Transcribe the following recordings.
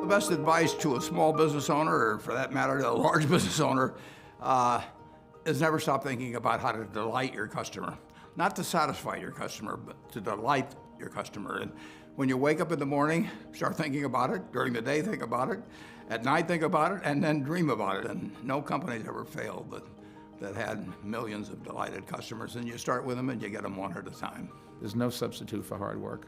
The best advice to a small business owner, or for that matter, to a large business owner, is never stop thinking about how to delight your customer. Not to satisfy your customer, but to delight your customer. And when you wake up in the morning, start thinking about it. During the day, think about it. At night, think about it, and then dream about it. And no company's ever failed that had millions of delighted customers. And you start with them and you get them one at a time. There's no substitute for hard work.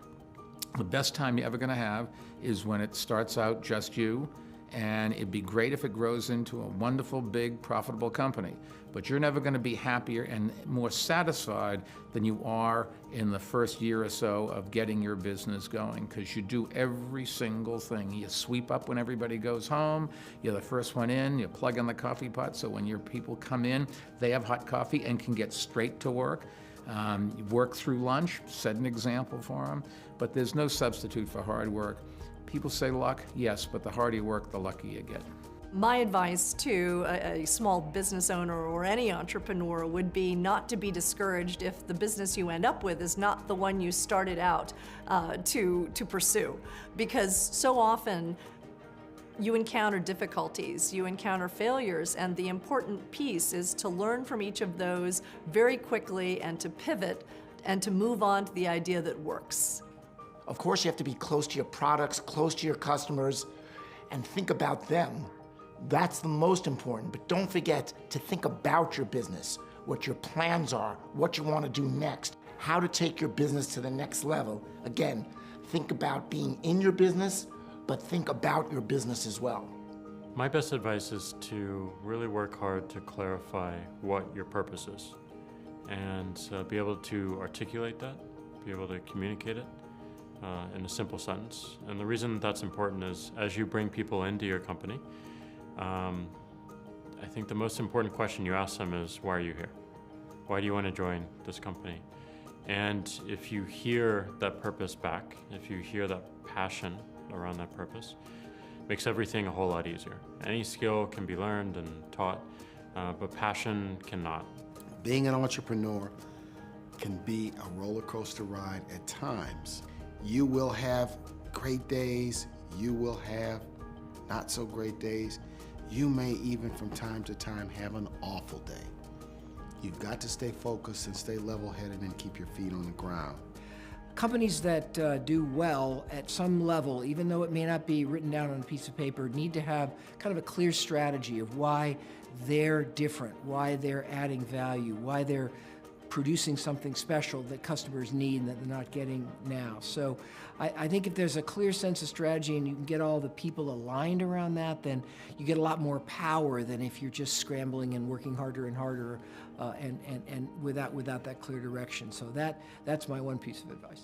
The best time you're ever going to have is when it starts out just you, and it'd be great if it grows into a wonderful, big, profitable company. But you're never going to be happier and more satisfied than you are in the first year or so of getting your business going, because you do every single thing. You sweep up when everybody goes home, you're the first one in, you plug in the coffee pot, so when your people come in, they have hot coffee and can get straight to work. You work through lunch, set an example for them, but there's no substitute for hard work. People say luck, yes, but the harder you work, the luckier you get. My advice to a small business owner or any entrepreneur would be not to be discouraged if the business you end up with is not the one you started out to pursue, because so often you encounter difficulties, you encounter failures, and the important piece is to learn from each of those very quickly and to pivot and to move on to the idea that works. Of course, you have to be close to your products, close to your customers, and think about them. That's the most important, but don't forget to think about your business, what your plans are, what you want to do next, how to take your business to the next level. Again, think about being in your business, but think about your business as well. My best advice is to really work hard to clarify what your purpose is and be able to articulate that, be able to communicate it in a simple sentence. And the reason that's important is as you bring people into your company, I think the most important question you ask them is, why are you here? Why do you want to join this company? And if you hear that purpose back, if you hear that passion around that purpose, it makes everything a whole lot easier. Any skill can be learned and taught, but passion cannot. Being an entrepreneur can be a roller coaster ride at times. You will have great days, you will have not so great days. You may even from time to time have an awful day. You've got to stay focused and stay level-headed and keep your feet on the ground. Companies that do well at some level, even though it may not be written down on a piece of paper, need to have kind of a clear strategy of why they're different, why they're adding value, why they're producing something special that customers need and that they're not getting now. So I think if there's a clear sense of strategy and you can get all the people aligned around that, then you get a lot more power than if you're just scrambling and working harder and harder and without that clear direction. So that's my one piece of advice.